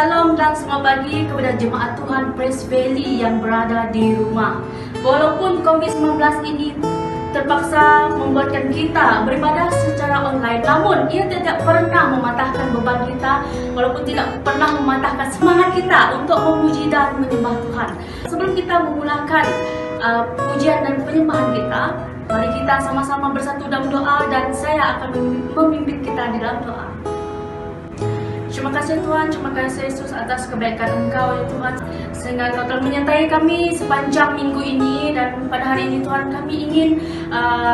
Salam dan selamat pagi kepada jemaat Tuhan Praise Valley yang berada di rumah. Walaupun COVID-19 ini terpaksa membuatkan kita beribadah secara online, namun ia tidak pernah mematahkan beban kita, walaupun tidak pernah mematahkan semangat kita untuk memuji dan menyembah Tuhan. Sebelum kita memulakan pujian dan penyembahan kita, mari kita sama-sama bersatu dalam doa dan saya akan memimpin kita di dalam doa. Terima kasih Tuhan, terima kasih Yesus atas kebaikan Engkau ya Tuhan, sehingga Engkau telah menyertai kami sepanjang minggu ini, dan pada hari ini Tuhan kami ingin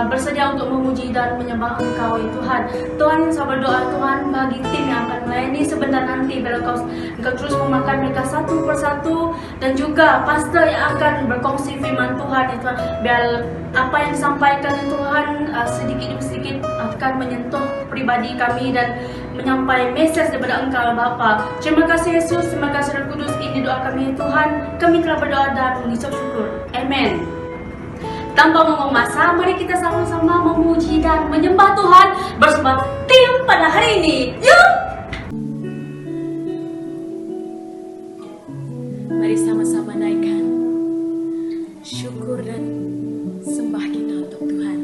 bersedia untuk memuji dan menyembah Engkau ya Tuhan. Tuhan, saya berdoa Tuhan bagi tim yang akan melayani sebentar nanti, biar Engkau terus memakan mereka satu persatu, dan juga pastor yang akan berkongsi firman Tuhan ya Tuhan, biar apa yang disampaikan ya Tuhan sedikit demi sedikit akan menyentuh pribadi kami dan menyampaikan message daripada Engkau Bapa. Terima kasih Yesus, terima kasih Roh Kudus. Ini doa kami ya Tuhan. Kami telah berdoa dan mengucap syukur. Amen. Tanpa membuang masa, mari kita sama-sama memuji dan menyembah Tuhan bersama tim pada hari ini. Yuk! Mari sama-sama naikkan syukur dan sembah kita untuk Tuhan.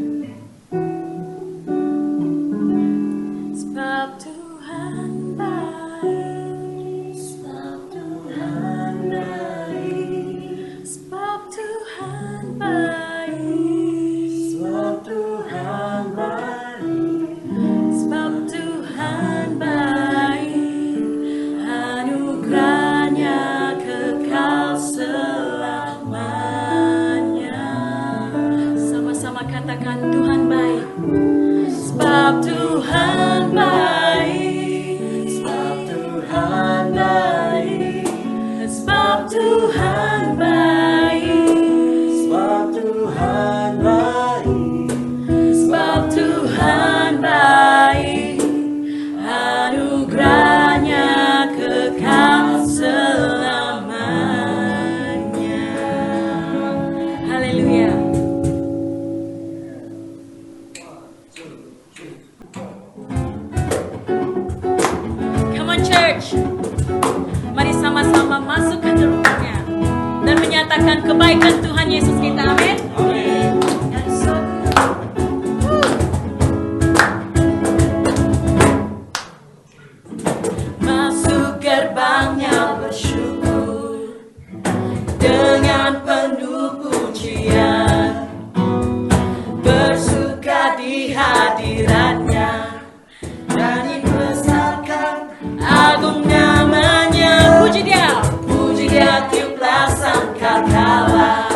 Sebab Tuhan baik, sebab Tuhan baik, sebab Tuhan baik, sebab Tuhan baik, sebab Tuhan baik, anugerahnya kekal selamanya. Sama-sama katakan Tuhan baik. Sebab Tuhan baik, sebab Tuhan baik, sebab Tuhan baik, sebab Tuhan baik, sebab Tuhan baik, anugerahnya kekal selamanya. Haleluya. Come on church, mari sama-sama masuk ke rumahnya dan menyatakan kebaikan Tuhan Yesus kita. Amin. Masuk gerbangnya bersyukur dengan penuh pujian, bersuka di hadiratnya, nyanyi besarkan agung namanya. Puji dia tiuplah sangkakala,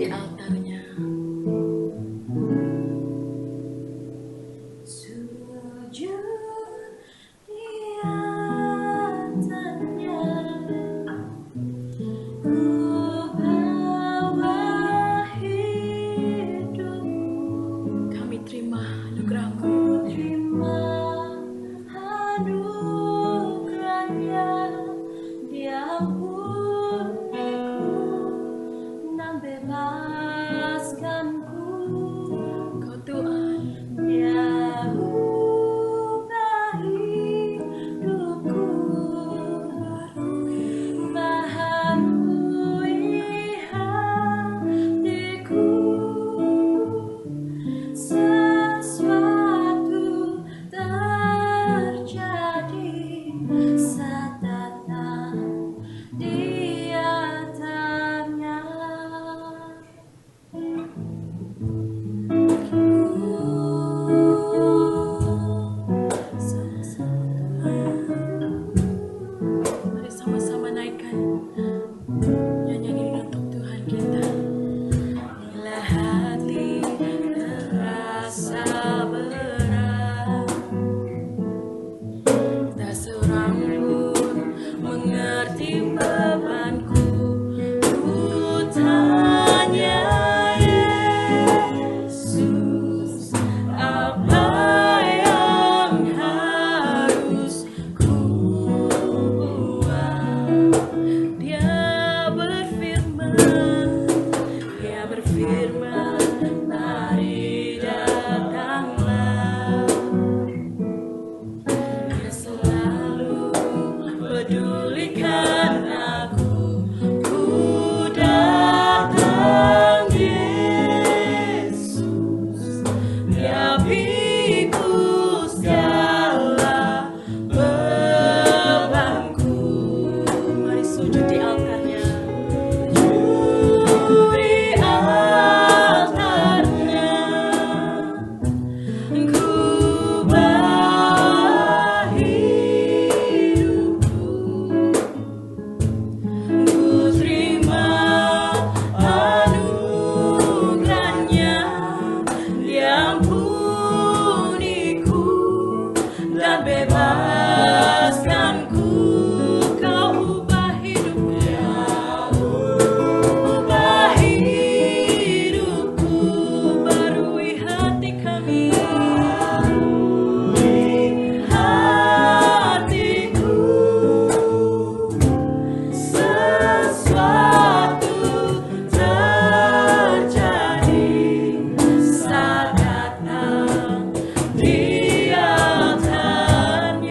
di altarnya. Sujud di altarnya, ku bawa hidupku, Kami terima anugerah-Mu. terima anugerahnya, diampuniku dan bebaskanku. Kau Tuhan, Dia ubah hidupku, baharui hatiku. Sesuatu terjadi saat datang di altarnya. mari sama-sama naikkan nyanyian ini untuk Tuhan kita. Bila hati terasa berat, tak seorang pun mengerti bebanku. Ku tanya Yesus, apa yang harus ku buat? Dia berfirman, mari datanglah. Dia selalu pedulikan aku. Ku datang Yesus, Dia pikul segala bebanku. Mari sujud di altarnya. Sujud di altarnya, ku bawa hidupku, ku terima anugerahnya, diampuniku dan bebaskanku. Kau ubah hidupku, ubah hidupku, barui hati kami, hatiku. Sesuatu terjadi saat datang di altarnya.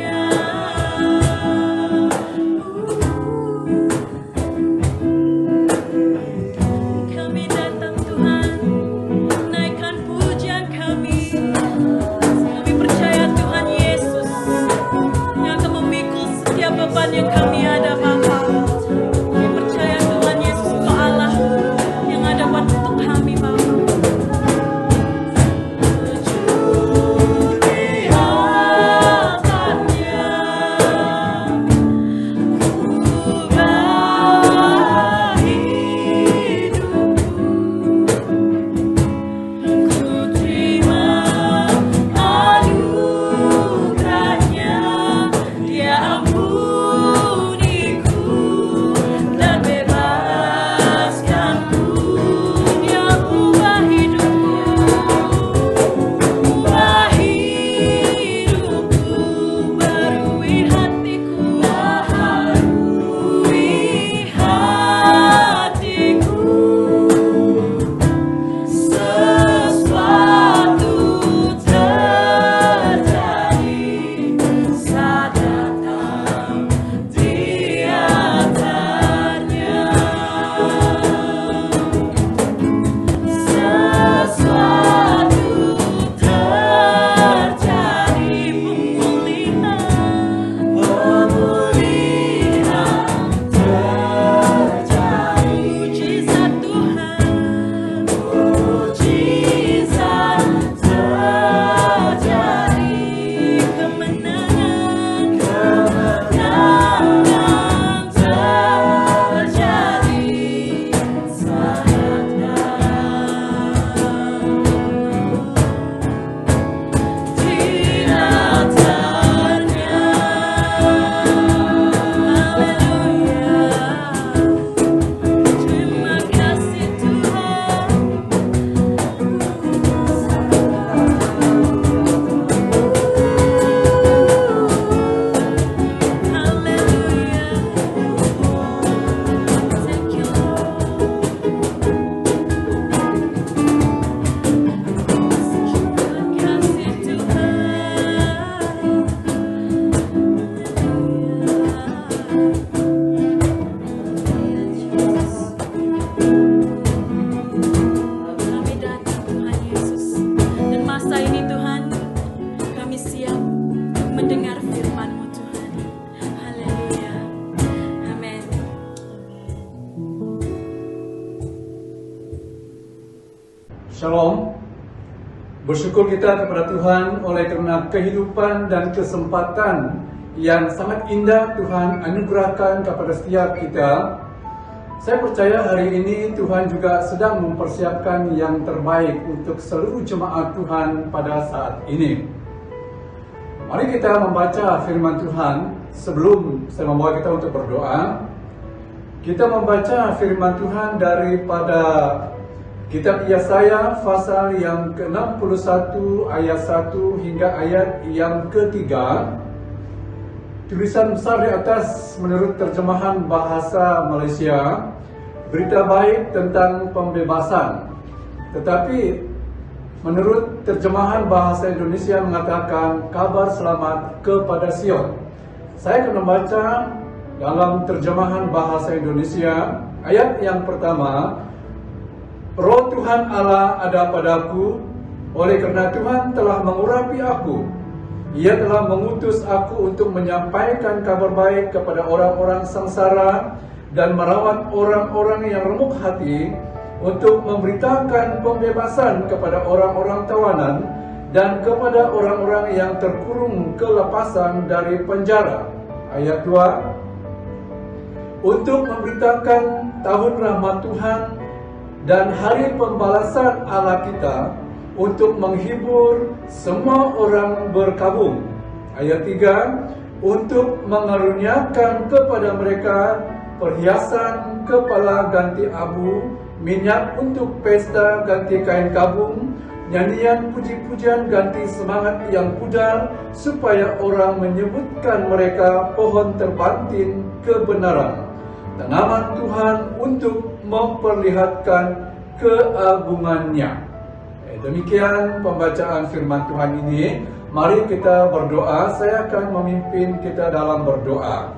Shalom. Bersyukur kita kepada Tuhan oleh karena kehidupan dan kesempatan yang sangat indah Tuhan anugerahkan kepada setiap kita. Saya percaya hari ini Tuhan juga sedang mempersiapkan yang terbaik untuk seluruh jemaat Tuhan pada saat ini. Mari kita membaca firman Tuhan. Sebelum saya membawa kita untuk berdoa, kita membaca firman Tuhan daripada Kitab Yesaya pasal yang ke-61 ayat 1 hingga ayat yang ketiga. Tulisan besar di atas menurut terjemahan bahasa Malaysia, berita baik tentang pembebasan. Tetapi menurut terjemahan bahasa Indonesia mengatakan kabar selamat kepada Sion. Saya akan membaca dalam terjemahan bahasa Indonesia ayat yang pertama. Roh Tuhan Allah ada padaku, oleh karena Tuhan telah mengurapi aku. Ia telah mengutus aku untuk menyampaikan kabar baik kepada orang-orang sengsara dan merawat orang-orang yang remuk hati, untuk memberitakan pembebasan kepada orang-orang tawanan dan kepada orang-orang yang terkurung kelepasan dari penjara. Ayat 2. Untuk memberitakan tahun rahmat Tuhan dan hari pembalasan Allah kita, untuk menghibur semua orang berkabung. Ayat 3. Untuk mengaruniakan kepada mereka perhiasan kepala ganti abu, minyak untuk pesta ganti kain kabung, nyanyian puji-pujian ganti semangat yang pudar, supaya orang menyebutkan mereka pohon terbantin kebenaran, tanaman Tuhan untuk memperlihatkan keagungannya. Demikian pembacaan firman Tuhan ini. Mari kita berdoa. Saya akan memimpin kita dalam berdoa.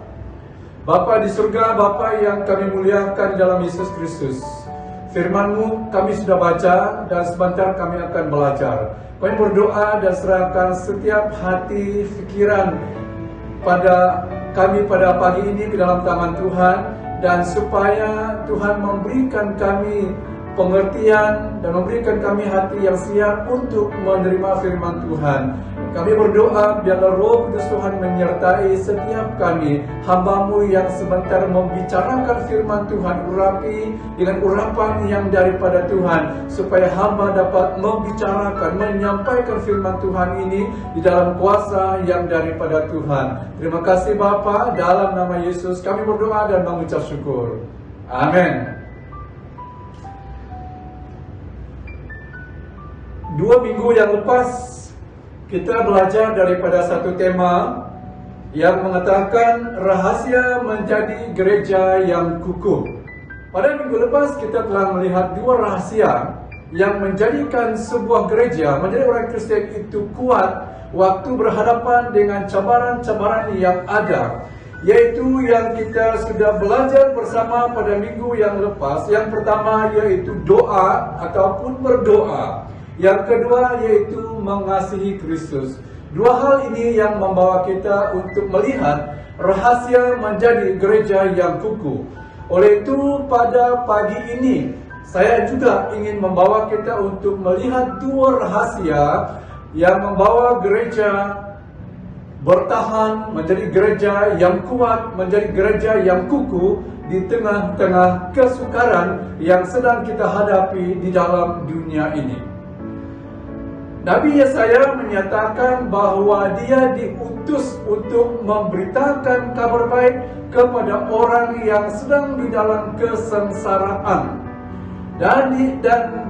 Bapa di surga, Bapa yang kami muliakan dalam Yesus Kristus, firman-Mu kami sudah baca dan sebentar kami akan belajar. Kami berdoa dan serahkan setiap hati, pikiran pada kami pada pagi ini ke dalam tangan Tuhan, dan supaya Tuhan memberikan kami pengertian dan memberikan kami hati yang siap untuk menerima firman Tuhan. Kami berdoa biarlah Roh Kudus Tuhan menyertai setiap kami, hamba-Mu yang sebentar membicarakan firman Tuhan, urapi dengan urapan yang daripada Tuhan, supaya hamba dapat membicarakan, menyampaikan firman Tuhan ini di dalam kuasa yang daripada Tuhan. Terima kasih Bapa, dalam nama Yesus kami berdoa dan mengucap syukur. Amin. 2 minggu yang lepas kita belajar daripada satu tema yang mengatakan rahasia menjadi gereja yang kukuh. Pada minggu lepas kita telah melihat 2 rahasia yang menjadikan sebuah gereja, menjadi orang Kristen itu kuat waktu berhadapan dengan cabaran-cabaran yang ada, yaitu yang kita sudah belajar bersama pada minggu yang lepas. Yang pertama yaitu doa ataupun berdoa. Yang kedua yaitu mengasihi Kristus. 2 hal ini yang membawa kita untuk melihat rahasia menjadi gereja yang kukuh. Oleh itu pada pagi ini saya juga ingin membawa kita untuk melihat 2 rahasia yang membawa gereja bertahan, menjadi gereja yang kuat, menjadi gereja yang kukuh di tengah-tengah kesukaran yang sedang kita hadapi di dalam dunia ini. Nabi Yesaya menyatakan bahwa dia diutus untuk memberitakan kabar baik kepada orang yang sedang di dalam kesengsaraan. Dan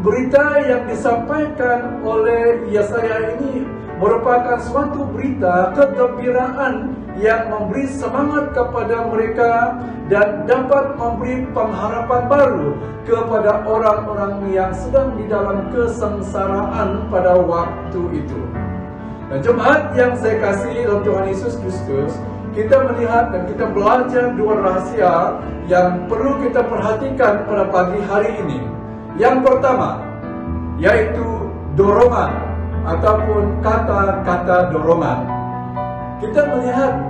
berita yang disampaikan oleh Yesaya ini merupakan suatu berita kegembiraan yang memberi semangat kepada mereka dan dapat memberi pengharapan baru kepada orang-orang yang sedang di dalam kesengsaraan pada waktu itu. Dan jemaat yang saya kasih dalam Tuhan Yesus Kristus, kita melihat dan kita belajar 2 rahasia yang perlu kita perhatikan pada pagi hari ini. Yang pertama yaitu dorongan ataupun kata-kata dorongan. Kita melihat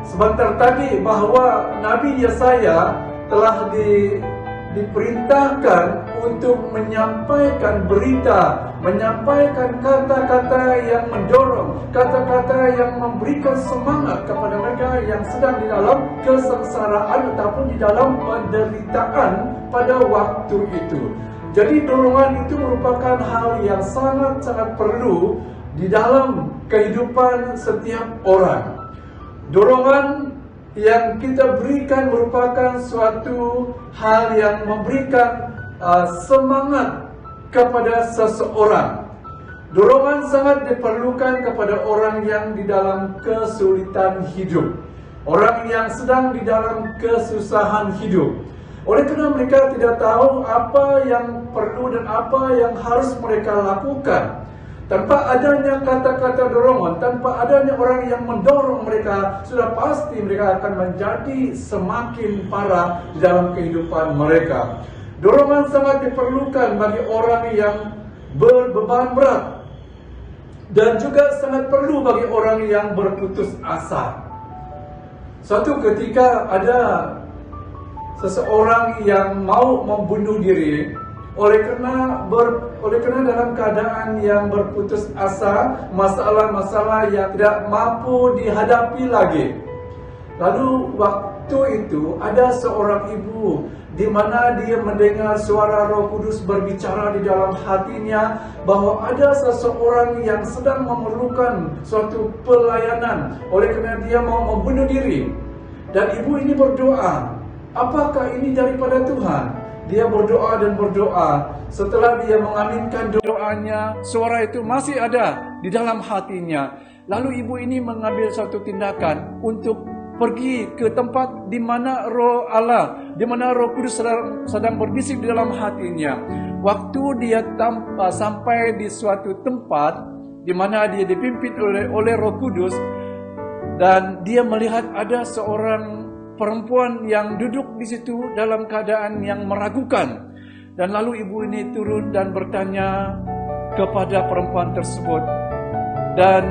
sebentar tadi bahwa Nabi Yesaya telah diperintahkan untuk menyampaikan berita, menyampaikan kata-kata yang mendorong, kata-kata yang memberikan semangat kepada mereka yang sedang di dalam kesengsaraan ataupun di dalam penderitaan pada waktu itu. Jadi dorongan itu merupakan hal yang sangat-sangat perlu di dalam kehidupan setiap orang. Dorongan yang kita berikan merupakan suatu hal yang memberikan semangat kepada seseorang. Dorongan sangat diperlukan kepada orang yang di dalam kesulitan hidup, orang yang sedang di dalam kesusahan hidup. Oleh kerana mereka tidak tahu apa yang perlu dan apa yang harus mereka lakukan. Tanpa adanya kata-kata dorongan, tanpa adanya orang yang mendorong mereka, sudah pasti mereka akan menjadi semakin parah di dalam kehidupan mereka. Dorongan sangat diperlukan bagi orang yang berbeban berat, dan juga sangat perlu bagi orang yang berputus asa. Suatu ketika ada seseorang yang mau membunuh diri oleh kerana dalam keadaan yang berputus asa, masalah-masalah yang tidak mampu dihadapi lagi. Lalu waktu itu ada seorang ibu di mana dia mendengar suara Roh Kudus berbicara di dalam hatinya bahwa ada seseorang yang sedang memerlukan suatu pelayanan oleh kerana dia mau membunuh diri. Dan ibu ini berdoa, apakah ini daripada Tuhan? Dia berdoa dan berdoa. Setelah dia mengaminkan doanya, suara itu masih ada di dalam hatinya. Lalu ibu ini mengambil suatu tindakan untuk pergi ke tempat di mana Roh Allah, di mana Roh Kudus sedang berbisik di dalam hatinya. Waktu dia sampai di suatu tempat di mana dia dipimpin oleh Roh Kudus, dan dia melihat ada seorang perempuan yang duduk di situ dalam keadaan yang meragukan. Dan lalu ibu ini turun dan bertanya kepada perempuan tersebut. Dan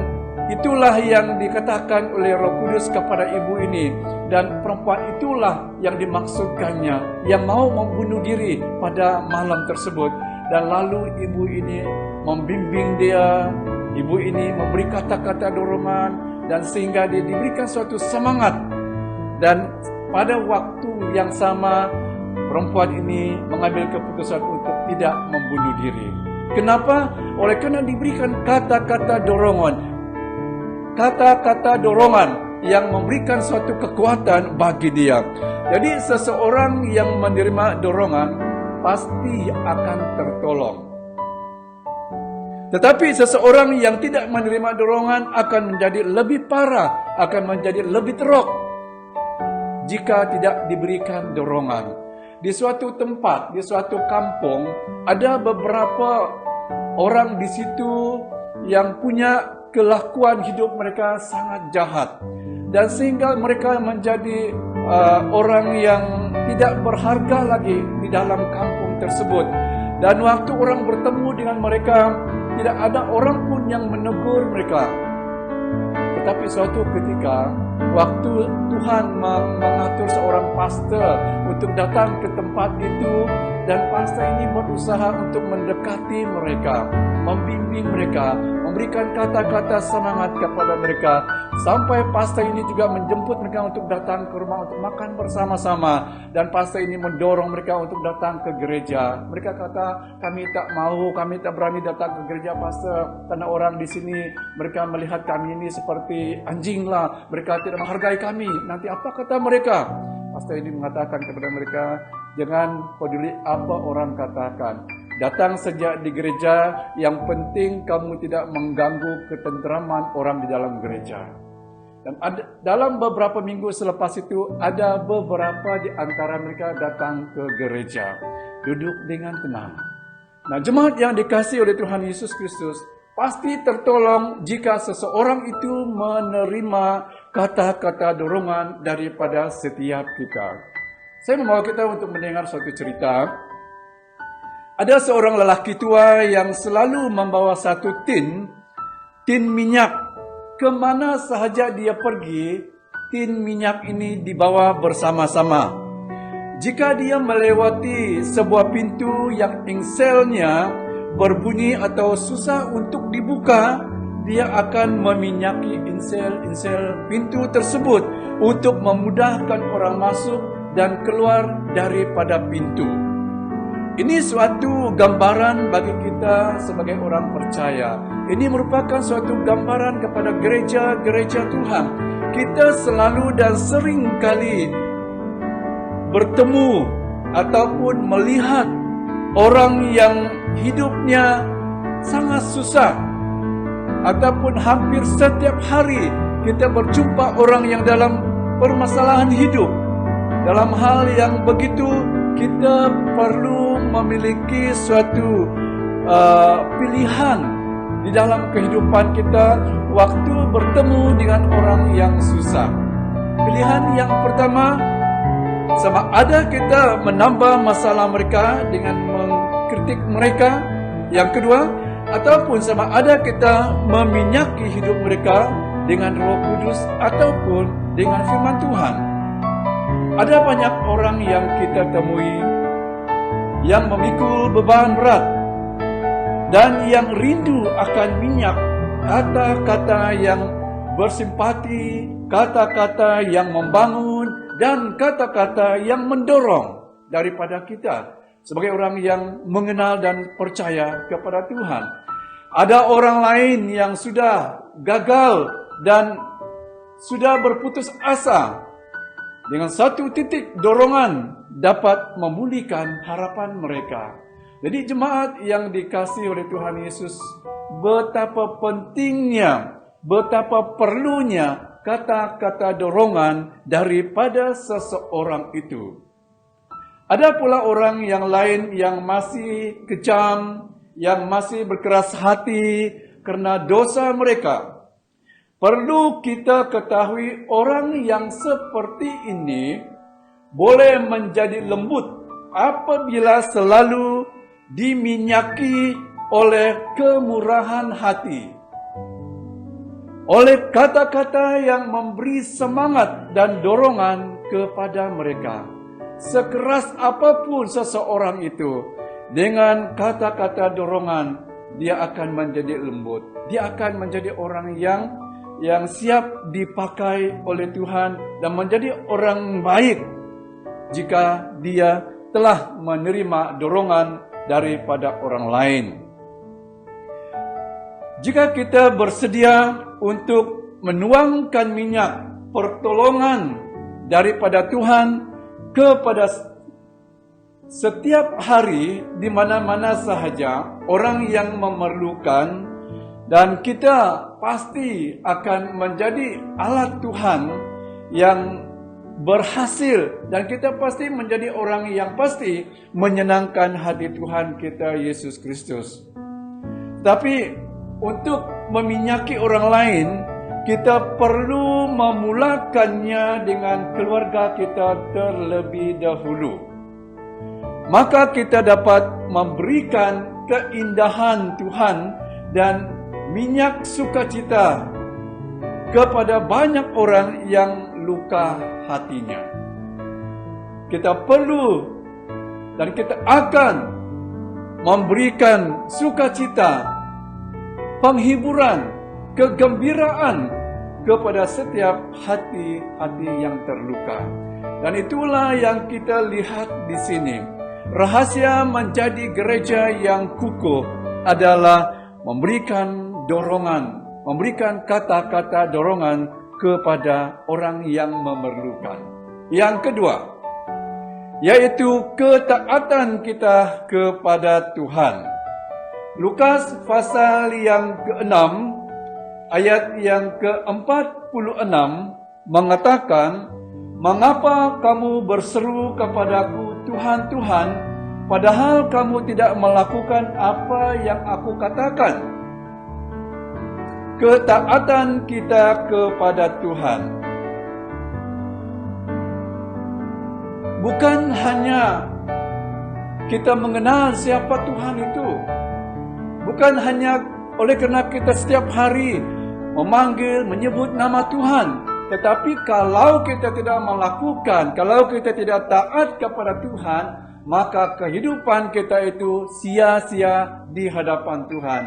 itulah yang dikatakan oleh Roh Kudus kepada ibu ini. Dan perempuan itulah yang dimaksudkannya, yang mau membunuh diri pada malam tersebut. Dan lalu ibu ini membimbing dia, ibu ini memberi kata-kata dorongan, dan sehingga dia diberikan suatu semangat. Dan pada waktu yang sama, perempuan ini mengambil keputusan untuk tidak membunuh diri. Kenapa? Oleh kerana diberikan kata-kata dorongan. Kata-kata dorongan yang memberikan suatu kekuatan bagi dia. Jadi seseorang yang menerima dorongan pasti akan tertolong. Tetapi seseorang yang tidak menerima dorongan akan menjadi lebih parah, akan menjadi lebih teruk jika tidak diberikan dorongan. Di suatu tempat, di suatu kampung, ada beberapa orang di situ yang punya kelakuan hidup mereka sangat jahat. Dan sehingga mereka menjadi orang yang tidak berharga lagi di dalam kampung tersebut. Dan waktu orang bertemu dengan mereka, tidak ada orang pun yang menegur mereka. Tetapi suatu ketika, waktu Tuhan mengatur seorang pastor untuk datang ke tempat itu, dan pastor ini berusaha untuk mendekati mereka, membimbing mereka, memberikan kata-kata semangat kepada mereka, sampai pastor ini juga menjemput mereka untuk datang ke rumah untuk makan bersama-sama. Dan pastor ini mendorong mereka untuk datang ke gereja. Mereka kata, kami tak mau, kami tak berani datang ke gereja pastor, karena orang di sini mereka melihat kami ini seperti anjing lah, mereka tidak menghargai kami. Nanti apa kata mereka? Pastor ini mengatakan kepada mereka, jangan peduli apa orang katakan. Datang sejak di gereja, yang penting kamu tidak mengganggu ketenteraman orang di dalam gereja. Dan dalam beberapa minggu selepas itu, ada beberapa di antara mereka datang ke gereja, duduk dengan tenang. Nah, jemaat yang dikasihi oleh Tuhan Yesus Kristus, pasti tertolong jika seseorang itu menerima kata-kata dorongan daripada setiap kita. Saya membawa kita untuk mendengar suatu cerita. Ada seorang lelaki tua yang selalu membawa satu tin minyak. Kemana sahaja dia pergi, tin minyak ini dibawa bersama-sama. jika dia melewati sebuah pintu yang engselnya berbunyi atau susah untuk dibuka, dia akan meminyaki insel pintu tersebut untuk memudahkan orang masuk dan keluar daripada pintu. Ini suatu gambaran bagi kita sebagai orang percaya. Ini merupakan suatu gambaran kepada gereja-gereja Tuhan. Kita selalu dan sering kali bertemu ataupun melihat orang yang hidupnya sangat susah, ataupun hampir setiap hari kita berjumpa orang yang dalam permasalahan hidup. Dalam hal yang begitu, kita perlu memiliki suatu pilihan di dalam kehidupan kita waktu bertemu dengan orang yang susah. Pilihan yang pertama, sama ada kita menambah masalah mereka dengan mengkritik mereka. Yang kedua, ataupun sama ada kita meminyaki hidup mereka dengan Roh Kudus ataupun dengan firman Tuhan. Ada banyak orang yang kita temui yang memikul beban berat dan yang rindu akan minyak, kata-kata yang bersimpati, kata-kata yang membangun, dan kata-kata yang mendorong daripada kita sebagai orang yang mengenal dan percaya kepada Tuhan. Ada orang lain yang sudah gagal dan sudah berputus asa. Dengan satu titik dorongan dapat memulihkan harapan mereka. Jadi jemaat yang dikasihi oleh Tuhan Yesus, betapa pentingnya, betapa perlunya kata-kata dorongan daripada seseorang itu. Ada pula orang yang lain yang masih kejam, yang masih berkeras hati karena dosa mereka. Perlu kita ketahui orang yang seperti ini boleh menjadi lembut apabila selalu diminyaki oleh kemurahan hati, oleh kata-kata yang memberi semangat dan dorongan kepada mereka. Sekeras apapun seseorang itu, dengan kata-kata dorongan, dia akan menjadi lembut. Dia akan menjadi orang yang siap dipakai oleh Tuhan dan menjadi orang baik jika dia telah menerima dorongan daripada orang lain. Jika kita bersedia untuk menuangkan minyak pertolongan daripada Tuhan kepada setiap hari di mana-mana sahaja orang yang memerlukan, dan kita pasti akan menjadi alat Tuhan yang berhasil, dan kita pasti menjadi orang yang pasti menyenangkan hati Tuhan kita Yesus Kristus. Tapi untuk meminyaki orang lain, kita perlu memulakannya dengan keluarga kita terlebih dahulu. Maka kita dapat memberikan keindahan Tuhan dan minyak sukacita kepada banyak orang yang luka hatinya. Kita perlu dan kita akan memberikan sukacita, penghiburan, kegembiraan kepada setiap hati-hati yang terluka. Dan itulah yang kita lihat di sini. Rahasia menjadi gereja yang kukuh adalah memberikan dorongan, memberikan kata-kata dorongan kepada orang yang memerlukan. Yang kedua, yaitu ketaatan kita kepada Tuhan. Lukas pasal yang ke-6, ayat yang ke-46 mengatakan, "Mengapa kamu berseru kepadaku, Tuhan, Tuhan, padahal kamu tidak melakukan apa yang aku katakan?" Ketaatan kita kepada Tuhan bukan hanya kita mengenal siapa Tuhan itu, bukan hanya oleh karena kita setiap hari memanggil, menyebut nama Tuhan, Tetapi kalau kita tidak melakukan, kalau kita tidak taat kepada Tuhan, maka kehidupan kita itu sia-sia di hadapan Tuhan.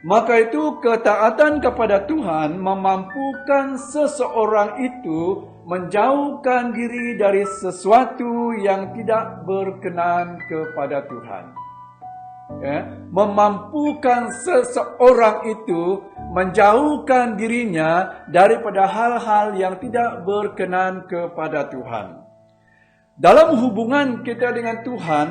Maka itu ketaatan kepada Tuhan memampukan seseorang itu menjauhkan diri dari sesuatu yang tidak berkenan kepada Tuhan. Memampukan seseorang itu menjauhkan dirinya daripada hal-hal yang tidak berkenan kepada Tuhan. Dalam hubungan kita dengan Tuhan,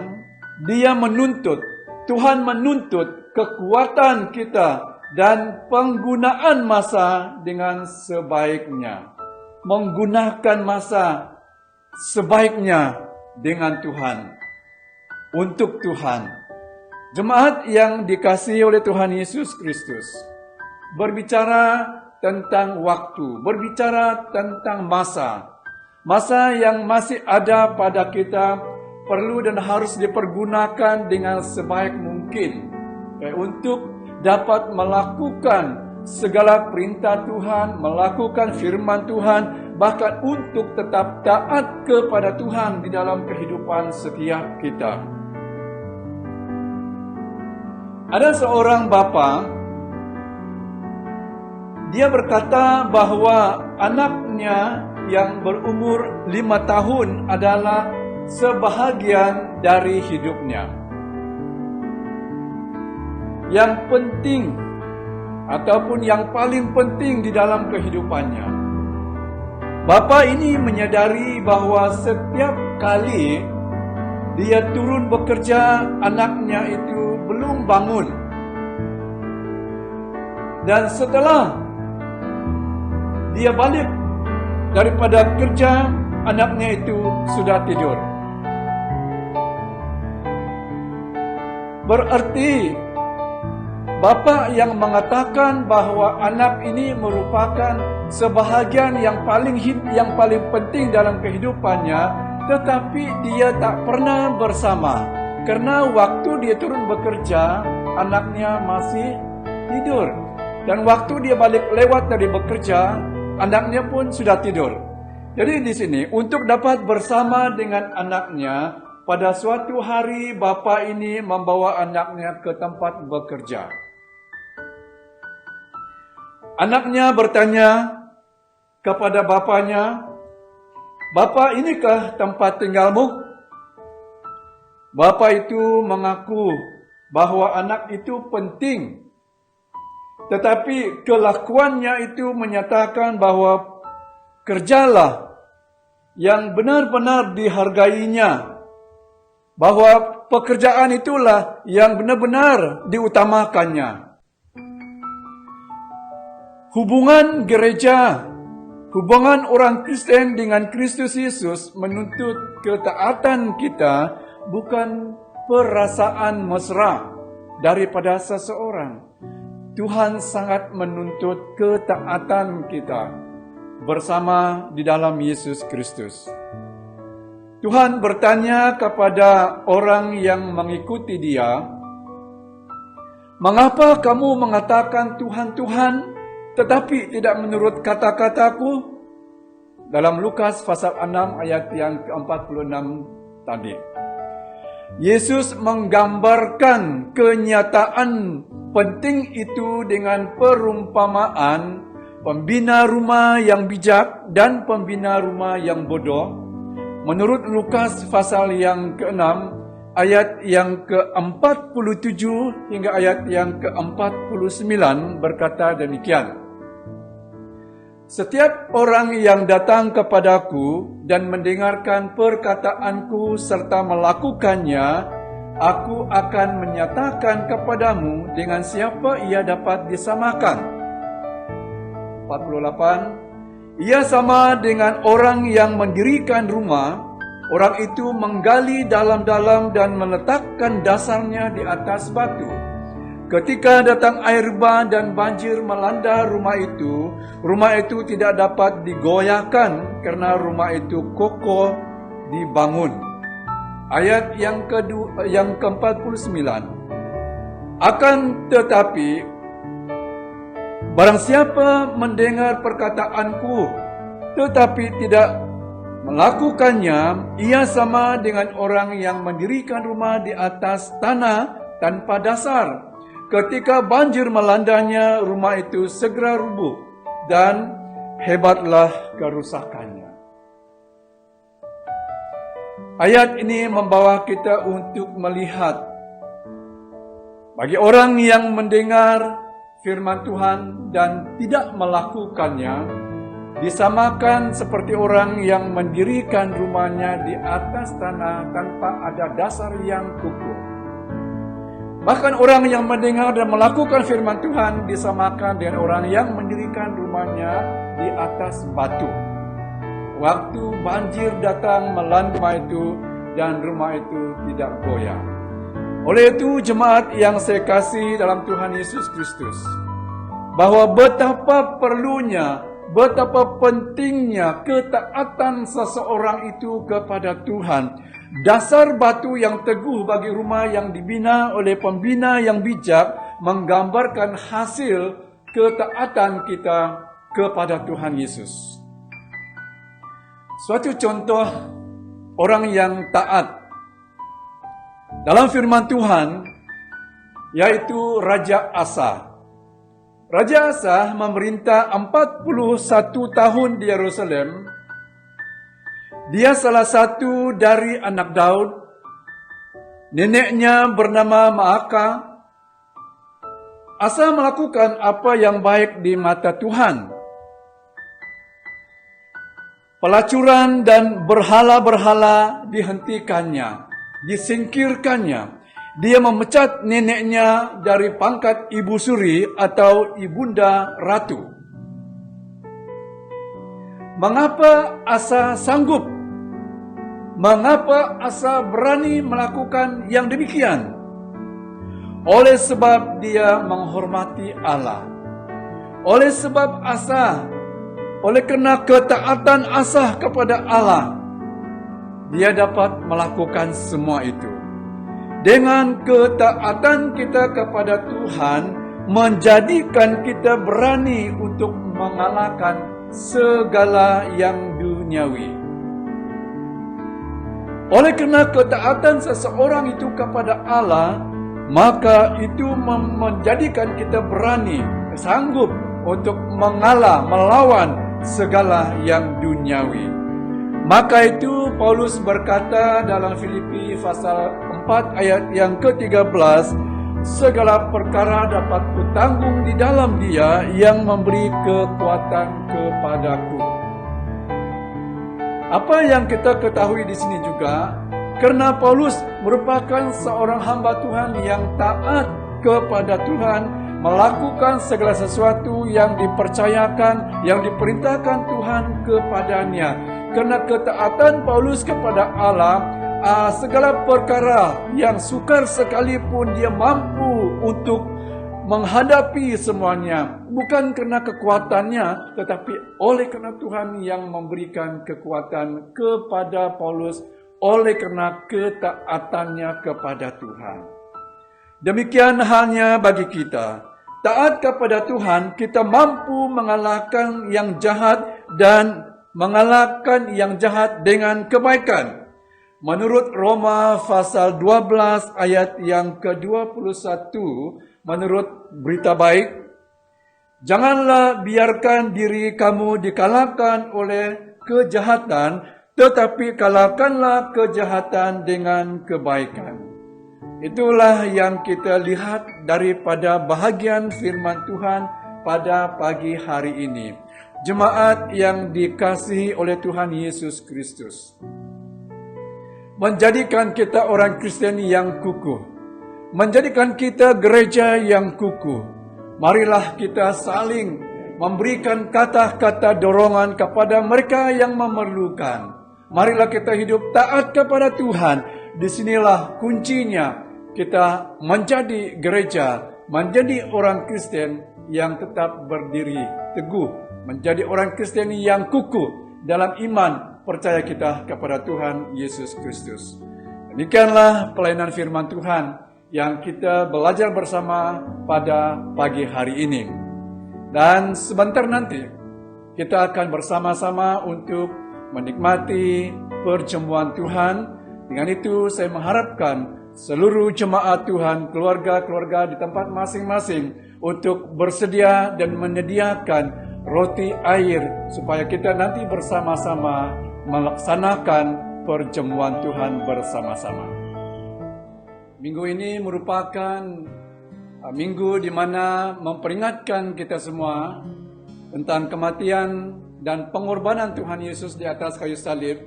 Tuhan menuntut kekuatan kita dan penggunaan masa dengan sebaiknya. Menggunakan masa sebaiknya dengan Tuhan, untuk Tuhan. Jemaat yang dikasihi oleh Tuhan Yesus Kristus, berbicara tentang waktu, berbicara tentang masa yang masih ada pada kita perlu dan harus dipergunakan dengan sebaik mungkin untuk dapat melakukan segala perintah Tuhan, melakukan firman Tuhan, bahkan untuk tetap taat kepada Tuhan di dalam kehidupan setiap kita. Ada seorang bapa, dia berkata bahwa anaknya yang berumur 5 tahun adalah sebahagian dari hidupnya. Yang penting ataupun yang paling penting di dalam kehidupannya. Bapa ini menyadari bahwa setiap kali dia turun bekerja, anaknya itu belum bangun. Dan setelah dia balik daripada kerja, anaknya itu sudah tidur. Berarti bapa yang mengatakan bahwa anak ini merupakan sebahagian yang paling penting dalam kehidupannya, tetapi dia tak pernah bersama. Karena waktu dia turun bekerja, anaknya masih tidur. Dan waktu dia balik lewat dari bekerja, anaknya pun sudah tidur. Jadi di sini untuk dapat bersama dengan anaknya, pada suatu hari bapa ini membawa anaknya ke tempat bekerja. Anaknya bertanya kepada bapanya, "Bapa, inikah tempat tinggalmu?" Bapa itu mengaku bahwa anak itu penting, tetapi kelakuannya itu menyatakan bahwa kerjalah yang benar-benar dihargainya, bahwa pekerjaan itulah yang benar-benar diutamakannya. Hubungan gereja, hubungan orang Kristen dengan Kristus Yesus menuntut ketaatan kita, bukan perasaan mesra daripada seseorang. Tuhan sangat menuntut ketaatan kita bersama di dalam Yesus Kristus. Tuhan bertanya kepada orang yang mengikuti Dia, "Mengapa kamu mengatakan Tuhan, Tuhan, tetapi tidak menurut kata-kataku?" Dalam Lukas pasal 6 ayat yang ke-46 tadi. Yesus menggambarkan kenyataan penting itu dengan perumpamaan pembina rumah yang bijak dan pembina rumah yang bodoh. Menurut Lukas pasal yang ke-6 ayat yang ke-47 hingga ayat yang ke-49 berkata demikian. "Setiap orang yang datang kepadaku dan mendengarkan perkataanku serta melakukannya, aku akan menyatakan kepadamu dengan siapa ia dapat disamakan." 48. "Ia sama dengan orang yang mendirikan rumah. Orang itu menggali dalam-dalam dan meletakkan dasarnya di atas batu. Ketika datang air bah dan banjir melanda rumah itu tidak dapat digoyahkan karena rumah itu kokoh dibangun." Ayat yang ke-49. "Akan tetapi barang siapa mendengar perkataanku tetapi tidak melakukannya, ia sama dengan orang yang mendirikan rumah di atas tanah tanpa dasar. Ketika banjir melandanya, rumah itu segera rubuh dan hebatlah kerusakannya. Ayat ini membawa kita untuk melihat bagi orang yang mendengar firman Tuhan dan tidak melakukannya, disamakan seperti orang yang mendirikan rumahnya di atas tanah tanpa ada dasar yang kukuh. Bahkan orang yang mendengar dan melakukan firman Tuhan disamakan dengan orang yang mendirikan rumahnya di atas batu. Waktu banjir datang melanda itu dan rumah itu tidak goyah. Oleh itu jemaat yang saya kasih dalam Tuhan Yesus Kristus, bahwa betapa perlunya, betapa pentingnya ketaatan seseorang itu kepada Tuhan. Dasar batu yang teguh bagi rumah yang dibina oleh pembina yang bijak menggambarkan hasil ketaatan kita kepada Tuhan Yesus. Suatu contoh orang yang taat dalam firman Tuhan yaitu Raja Asa. Raja Asa memerintah 41 tahun di Yerusalem. Dia salah satu dari anak Daud. Neneknya bernama Maaka. Asa melakukan apa yang baik di mata Tuhan. Pelacuran dan berhala-berhala dihentikannya, disingkirkannya. Dia memecat neneknya dari pangkat ibu suri atau ibunda ratu. Mengapa Asa sanggup? Mengapa Asa berani melakukan yang demikian? Oleh sebab dia menghormati Allah. Oleh sebab Asa, oleh kerana ketaatan Asa kepada Allah, dia dapat melakukan semua itu. Dengan ketaatan kita kepada Tuhan, menjadikan kita berani untuk mengalahkan segala yang duniawi. Oleh kerana ketaatan seseorang itu kepada Allah, maka itu menjadikan kita berani, sanggup untuk mengalah, melawan segala yang duniawi. Maka itu Paulus berkata dalam Filipi pasal 4 ayat yang ke-13, segala perkara dapat kutanggung di dalam Dia yang memberi kekuatan kepadaku. Apa yang kita ketahui di sini juga, karena Paulus merupakan seorang hamba Tuhan yang taat kepada Tuhan, melakukan segala sesuatu yang dipercayakan, yang diperintahkan Tuhan kepadanya. Karena ketaatan Paulus kepada Allah, segala perkara yang sukar sekalipun dia mampu untuk menghadapi semuanya. Bukan kerana kekuatannya, tetapi oleh kerana Tuhan yang memberikan kekuatan kepada Paulus, oleh kerana ketaatannya kepada Tuhan. Demikian halnya bagi kita. Taat kepada Tuhan, kita mampu mengalahkan yang jahat dan mengalahkan yang jahat dengan kebaikan. Menurut Roma pasal 12 ayat yang ke-21, menurut berita baik, janganlah biarkan diri kamu dikalahkan oleh kejahatan, tetapi kalahkanlah kejahatan dengan kebaikan. Itulah yang kita lihat daripada bahagian firman Tuhan pada pagi hari ini. Jemaat yang dikasihi oleh Tuhan Yesus Kristus, menjadikan kita orang Kristen yang kukuh, menjadikan kita gereja yang kukuh. Marilah kita saling memberikan kata-kata dorongan kepada mereka yang memerlukan. Marilah kita hidup taat kepada Tuhan. Disinilah kuncinya kita menjadi gereja, menjadi orang Kristen yang tetap berdiri teguh, menjadi orang Kristen yang kukuh dalam iman percaya kita kepada Tuhan Yesus Kristus. Demikianlah pelayanan firman Tuhan yang kita belajar bersama pada pagi hari ini. Dan sebentar nanti kita akan bersama-sama untuk menikmati perjamuan Tuhan. Dengan itu saya mengharapkan seluruh jemaat Tuhan, keluarga-keluarga di tempat masing-masing untuk bersedia dan menyediakan roti air supaya kita nanti bersama-sama melaksanakan perjamuan Tuhan bersama-sama. Minggu ini merupakan minggu di mana memperingatkan kita semua tentang kematian dan pengorbanan Tuhan Yesus di atas kayu salib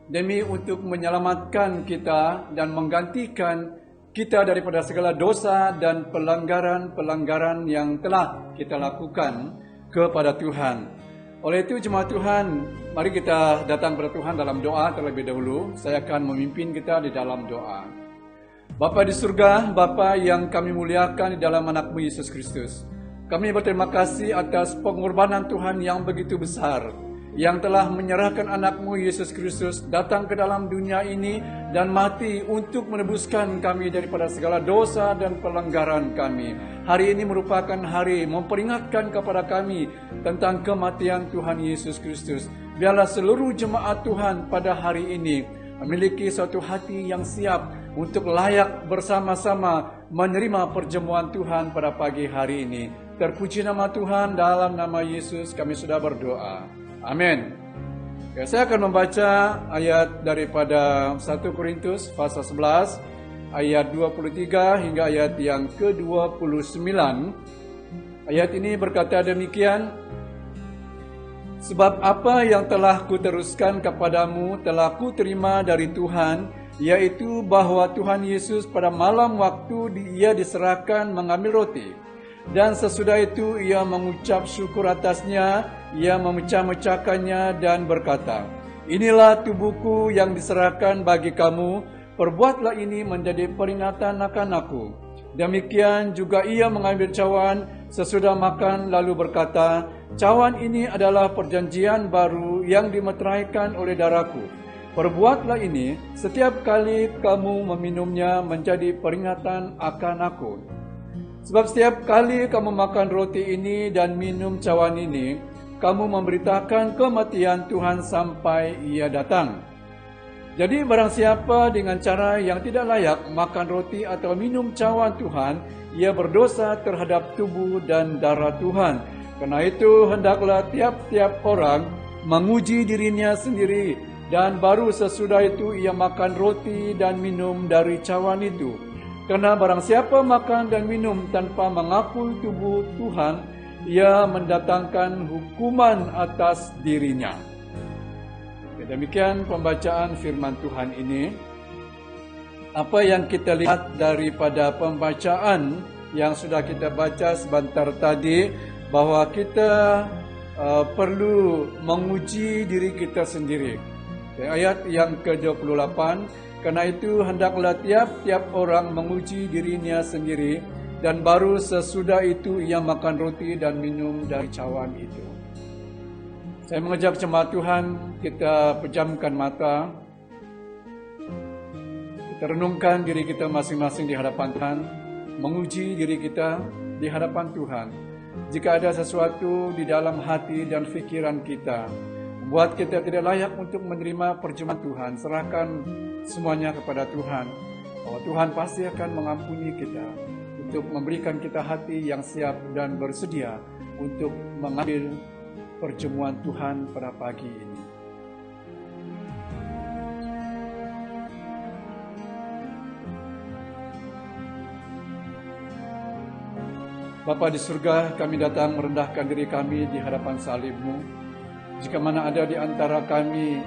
demi untuk menyelamatkan kita dan menggantikan kita daripada segala dosa dan pelanggaran-pelanggaran yang telah kita lakukan kepada Tuhan. Oleh itu jemaat Tuhan, mari kita datang kepada Tuhan dalam doa terlebih dahulu. Saya akan memimpin kita di dalam doa. Bapa di surga, Bapa yang kami muliakan di dalam anak-Mu Yesus Kristus. Kami berterima kasih atas pengorbanan Tuhan yang begitu besar, yang telah menyerahkan anak-Mu Yesus Kristus datang ke dalam dunia ini dan mati untuk menebuskan kami daripada segala dosa dan pelanggaran kami. Hari ini merupakan hari memperingatkan kepada kami tentang kematian Tuhan Yesus Kristus. Biarlah seluruh jemaat Tuhan pada hari ini memiliki suatu hati yang siap untuk layak bersama-sama menerima perjamuan Tuhan pada pagi hari ini. Terpuji nama Tuhan, dalam nama Yesus kami sudah berdoa. Amin. Ya, saya akan membaca ayat daripada 1 Korintus pasal 11 ayat 23 hingga ayat yang ke-29. Ayat ini berkata demikian: Sebab apa yang telah kuteruskan kepadamu telah kuterima dari Tuhan, yaitu bahwa Tuhan Yesus pada malam waktu Ia diserahkan mengambil roti, dan sesudah itu Ia mengucap syukur atasnya, Ia memecah-mecahkannya dan berkata, Inilah tubuhku yang diserahkan bagi kamu, perbuatlah ini menjadi peringatan akan aku. Demikian juga Ia mengambil cawan sesudah makan lalu berkata, Cawan ini adalah perjanjian baru yang dimeteraikan oleh darahku. Perbuatlah ini setiap kali kamu meminumnya menjadi peringatan akan aku. Sebab setiap kali kamu makan roti ini dan minum cawan ini, kamu memberitakan kematian Tuhan sampai Ia datang. Jadi barang siapa dengan cara yang tidak layak makan roti atau minum cawan Tuhan, ia berdosa terhadap tubuh dan darah Tuhan. Karena itu hendaklah tiap-tiap orang menguji dirinya sendiri, dan baru sesudah itu ia makan roti dan minum dari cawan itu. Karena barang siapa makan dan minum tanpa mengakui tubuh Tuhan, ia mendatangkan hukuman atas dirinya. Demikian pembacaan firman Tuhan ini. Apa yang kita lihat daripada pembacaan yang sudah kita baca sebentar tadi, bahwa kita perlu menguji diri kita sendiri. Ayat yang ke-28, karena itu hendaklah tiap-tiap orang menguji dirinya sendiri, dan baru sesudah itu ia makan roti dan minum dari cawan itu. Saya mengajak jemaat Tuhan, kita pejamkan mata, kita renungkan diri kita masing-masing di hadapan Tuhan, menguji diri kita di hadapan Tuhan. Jika ada sesuatu di dalam hati dan pikiran kita membuat kita tidak layak untuk menerima perjamuan Tuhan, serahkan semuanya kepada Tuhan, bahwa Tuhan pasti akan mengampuni kita, untuk memberikan kita hati yang siap dan bersedia untuk mengambil perjamuan Tuhan pada pagi ini. Bapa di surga, kami datang merendahkan diri kami di hadapan salib-Mu. Jika mana ada di antara kami,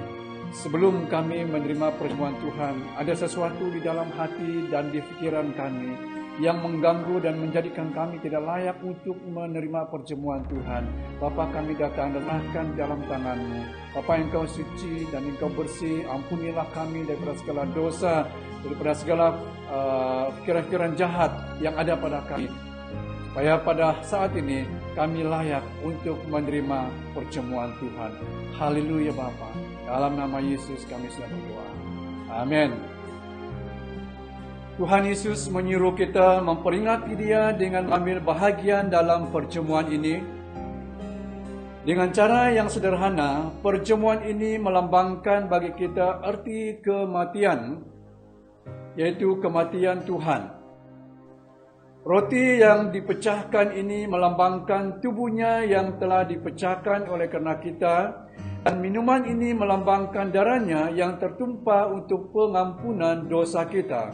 sebelum kami menerima perjamuan Tuhan, ada sesuatu di dalam hati dan di pikiran kami yang mengganggu dan menjadikan kami tidak layak untuk menerima perjamuan Tuhan. Bapa, kami datang dan serahkan dalam tangan-Mu. Bapa, Engkau suci dan Engkau bersih, ampunilah kami daripada segala dosa, daripada segala pikiran-pikiran jahat yang ada pada kami. Supaya pada saat ini kami layak untuk menerima perjamuan Tuhan. Haleluya Bapa. Dalam nama Yesus kami sudah berdoa. Amin. Tuhan Yesus menyuruh kita memperingati Dia dengan ambil bahagian dalam perjamuan ini. Dengan cara yang sederhana, perjamuan ini melambangkan bagi kita arti kematian, yaitu kematian Tuhan. Roti yang dipecahkan ini melambangkan tubuhnya yang telah dipecahkan oleh karena kita, dan minuman ini melambangkan darahnya yang tertumpah untuk pengampunan dosa kita.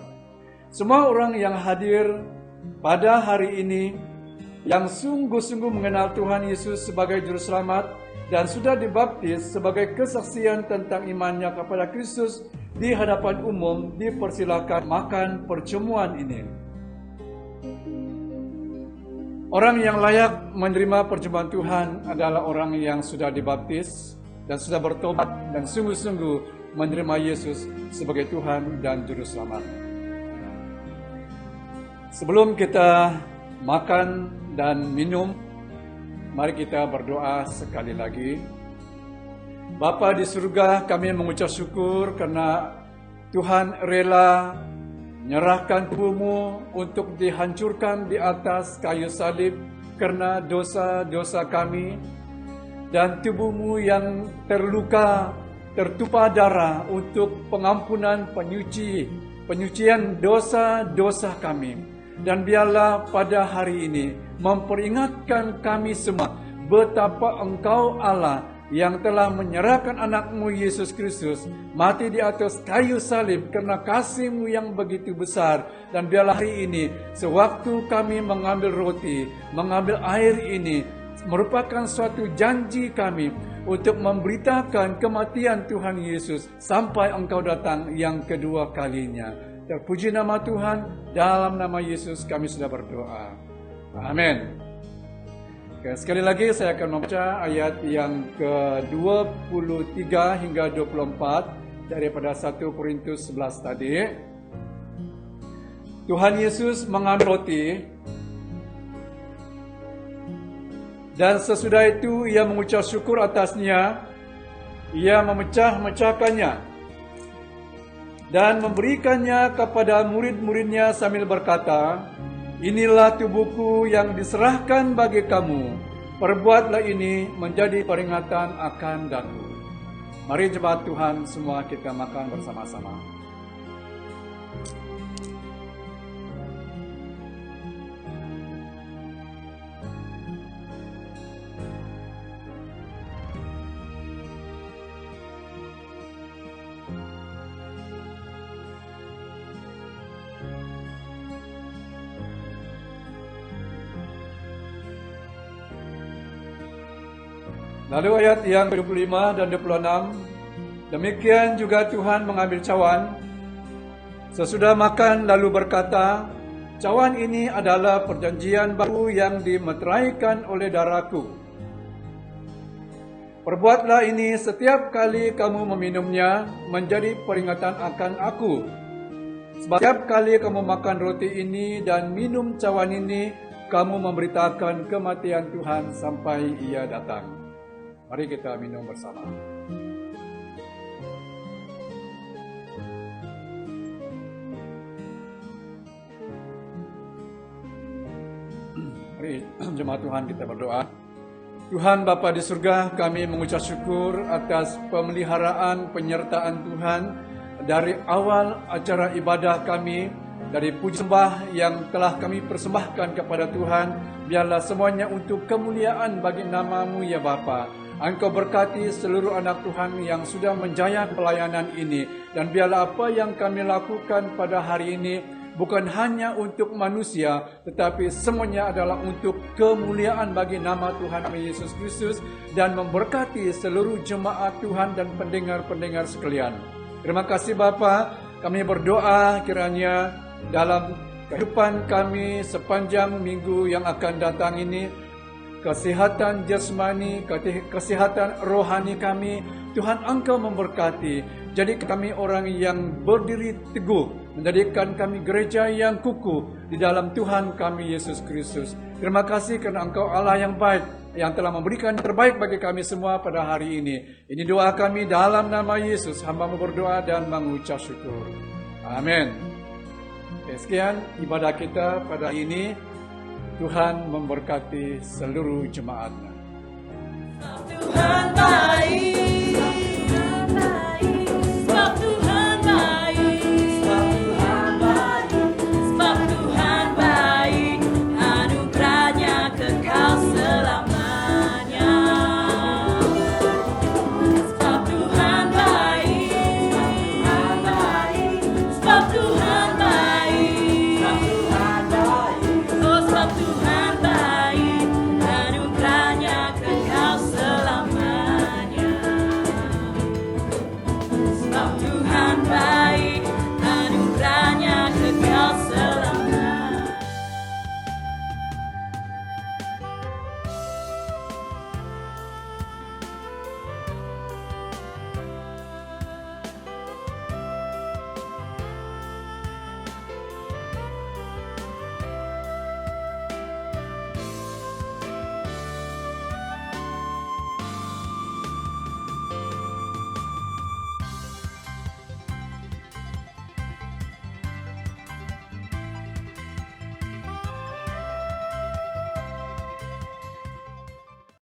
Semua orang yang hadir pada hari ini yang sungguh-sungguh mengenal Tuhan Yesus sebagai Juru Selamat dan sudah dibaptis sebagai kesaksian tentang imannya kepada Kristus di hadapan umum, dipersilakan makan perjamuan ini. Orang yang layak menerima perjamuan Tuhan adalah orang yang sudah dibaptis dan sudah bertobat dan sungguh-sungguh menerima Yesus sebagai Tuhan dan Juru Selamat. Sebelum kita makan dan minum, mari kita berdoa sekali lagi. Bapa di surga, kami mengucap syukur karena Tuhan rela menyerahkan tubuh-Mu untuk dihancurkan di atas kayu salib karena dosa-dosa kami, dan tubuh-Mu yang terluka, tertumpah darah untuk pengampunan penyucian dosa-dosa kami. Dan biarlah pada hari ini memperingatkan kami semua betapa Engkau Allah yang telah menyerahkan anak-Mu Yesus Kristus mati di atas kayu salib karena kasih-Mu yang begitu besar. Dan biarlah hari ini sewaktu kami mengambil roti, mengambil air ini merupakan suatu janji kami untuk memberitakan kematian Tuhan Yesus sampai Engkau datang yang kedua kalinya. Terpuji nama Tuhan, dalam nama Yesus kami sudah berdoa. Amin. Oke, sekali lagi saya akan membaca ayat yang ke-23 hingga 24 daripada 1 Korintus 11 tadi. Tuhan Yesus mengambil roti, dan sesudah itu Ia mengucap syukur atasnya, Ia memecah-mecahkannya dan memberikannya kepada murid-muridnya sambil berkata, "Inilah tubuhku yang diserahkan bagi kamu. Perbuatlah ini menjadi peringatan akan daku." Mari jemaat Tuhan semua kita makan bersama-sama. Lalu ayat yang ke-25 dan 26, demikian juga Tuhan mengambil cawan. Sesudah makan lalu berkata, "Cawan ini adalah perjanjian baru yang dimeteraikan oleh darahku. Perbuatlah ini setiap kali kamu meminumnya menjadi peringatan akan aku. Sebab setiap kali kamu makan roti ini dan minum cawan ini, kamu memberitakan kematian Tuhan sampai Ia datang." Mari kita minum bersama. Mari jemaat Tuhan kita berdoa. Tuhan Bapa di surga, kami mengucap syukur atas pemeliharaan penyertaan Tuhan dari awal acara ibadah kami, dari puji sembah yang telah kami persembahkan kepada Tuhan. Biarlah semuanya untuk kemuliaan bagi nama-Mu ya Bapa. Engkau berkati seluruh anak Tuhan yang sudah menjaya pelayanan ini. Dan biarlah apa yang kami lakukan pada hari ini bukan hanya untuk manusia, tetapi semuanya adalah untuk kemuliaan bagi nama Tuhan Yesus Kristus dan memberkati seluruh jemaat Tuhan dan pendengar-pendengar sekalian. Terima kasih Bapa. Kami berdoa kiranya dalam kehidupan kami sepanjang minggu yang akan datang ini, kesehatan jasmani, kesehatan rohani kami, Tuhan Engkau memberkati. Jadi kami orang yang berdiri teguh, menjadikan kami gereja yang kukuh di dalam Tuhan kami Yesus Kristus. Terima kasih karena Engkau Allah yang baik, yang telah memberikan terbaik bagi kami semua pada hari ini. Ini doa kami dalam nama Yesus, hamba-Mu berdoa dan mengucap syukur. Amin. Sekian ibadah kita pada hari ini. Tuhan memberkati seluruh jemaatnya. Tuhan